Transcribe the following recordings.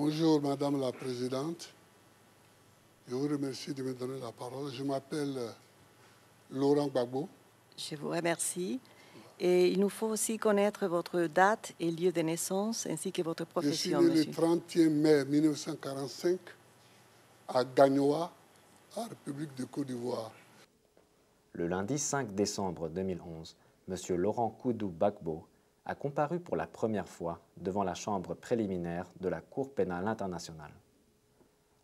Bonjour Madame la Présidente. Je vous remercie de me donner la parole. Je m'appelle Laurent Gbagbo. Je vous remercie. Et il nous faut aussi connaître votre date et lieu de naissance, ainsi que votre profession, monsieur. Je suis né le 31 mai 1945 à Gagnoa, en République de Côte d'Ivoire. Le lundi 5 décembre 2011, M. Laurent Koudou Gbagbo a comparu pour la première fois devant la chambre préliminaire de la Cour pénale internationale.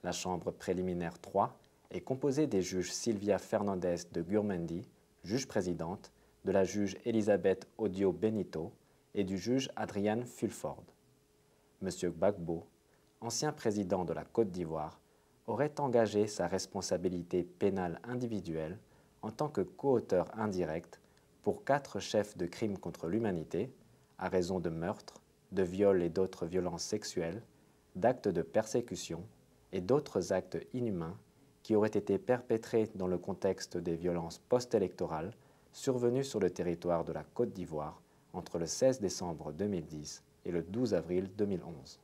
La chambre préliminaire 3 est composée des juges Sylvia Fernandez de Gurmendi, juge présidente, de la juge Elisabeth Odio Benito et du juge Adrian Fulford. M. Gbagbo, ancien président de la Côte d'Ivoire, aurait engagé sa responsabilité pénale individuelle en tant que coauteur indirect pour 4 chefs de crimes contre l'humanité, à raison de meurtres, de viols et d'autres violences sexuelles, d'actes de persécution et d'autres actes inhumains qui auraient été perpétrés dans le contexte des violences post-électorales survenues sur le territoire de la Côte d'Ivoire entre le 16 décembre 2010 et le 12 avril 2011.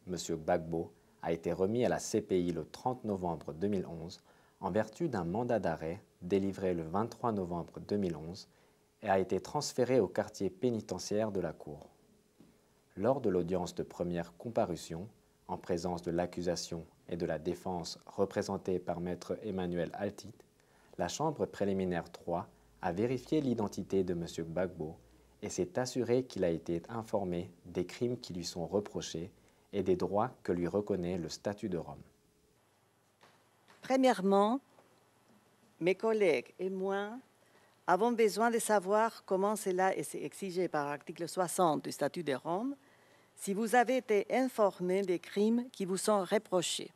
M. Gbagbo a été remis à la CPI le 30 novembre 2011 en vertu d'un mandat d'arrêt délivré le 23 novembre 2011 et a été transféré au quartier pénitentiaire de la Cour. Lors de l'audience de première comparution, en présence de l'accusation et de la défense représentée par maître Emmanuel Altit, la chambre préliminaire 3 a vérifié l'identité de M. Gbagbo et s'est assuré qu'il a été informé des crimes qui lui sont reprochés et des droits que lui reconnaît le statut de Rome. Premièrement, mes collègues et moi avons besoin de savoir comment cela est exigé par l'article 60 du statut de Rome, si vous avez été informé des crimes qui vous sont reprochés.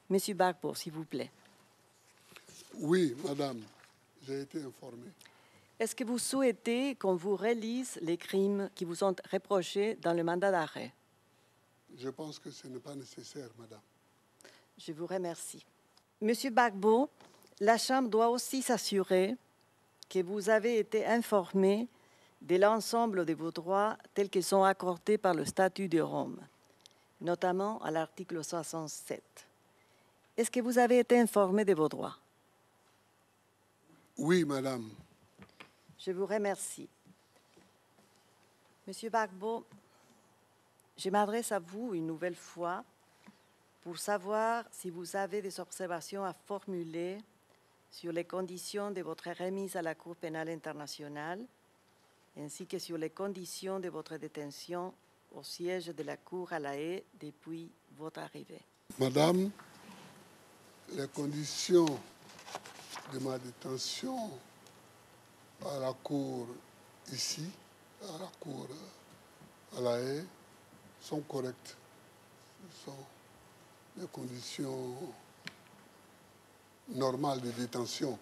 Monsieur Gbagbo, s'il vous plaît. Oui, madame, j'ai été informé. Est-ce que vous souhaitez qu'on vous relise les crimes qui vous sont reprochés dans le mandat d'arrêt? Je pense que ce n'est pas nécessaire, madame. Je vous remercie. Monsieur Gbagbo, la Chambre doit aussi s'assurer que vous avez été informé de l'ensemble de vos droits tels qu'ils sont accordés par le statut de Rome, notamment à l'article 67. Est-ce que vous avez été informé de vos droits? Oui, madame. Je vous remercie. Monsieur Gbagbo, je m'adresse à vous une nouvelle fois pour savoir si vous avez des observations à formuler sur les conditions de votre remise à la Cour pénale internationale, ainsi que sur les conditions de votre détention au siège de la Cour à La Haye depuis votre arrivée. Madame, les conditions de ma détention à la Cour ici, à la Cour à La Haye, sont correctes. Ce sont les conditions normales de détention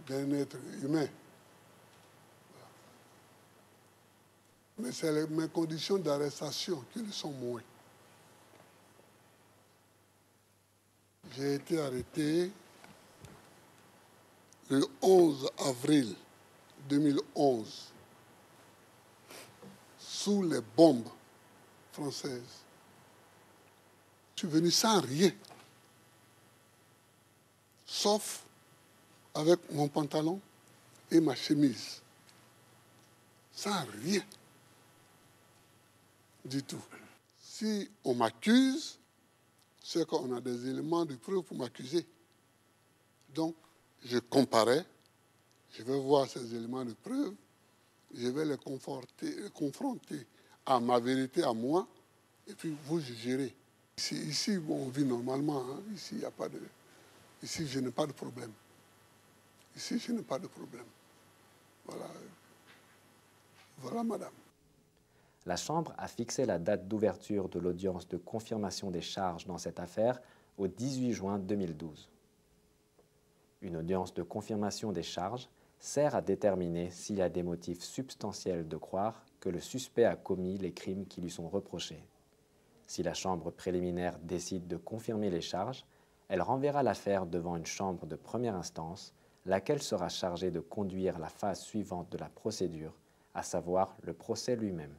d'un être humain. Mais c'est mes conditions d'arrestation qui le sont moins. J'ai été arrêté le 11 avril 2011 sous les bombes françaises. Je suis venu sans rien, sauf avec mon pantalon et ma chemise. Sans rien du tout. Si on m'accuse, c'est qu'on a des éléments de preuve pour m'accuser. Donc, je comparais, je vais voir ces éléments de preuve, je vais les confronter à ma vérité, à moi, et puis vous jugerez. Ici bon, on vit normalement, hein. Ici, y a pas de... Ici, je n'ai pas de problème. Ici, je n'ai pas de problème. Voilà. Voilà, madame. La Chambre a fixé la date d'ouverture de l'audience de confirmation des charges dans cette affaire au 18 juin 2012. Une audience de confirmation des charges sert à déterminer s'il y a des motifs substantiels de croire que le suspect a commis les crimes qui lui sont reprochés. Si la chambre préliminaire décide de confirmer les charges, elle renverra l'affaire devant une chambre de première instance, laquelle sera chargée de conduire la phase suivante de la procédure, à savoir le procès lui-même.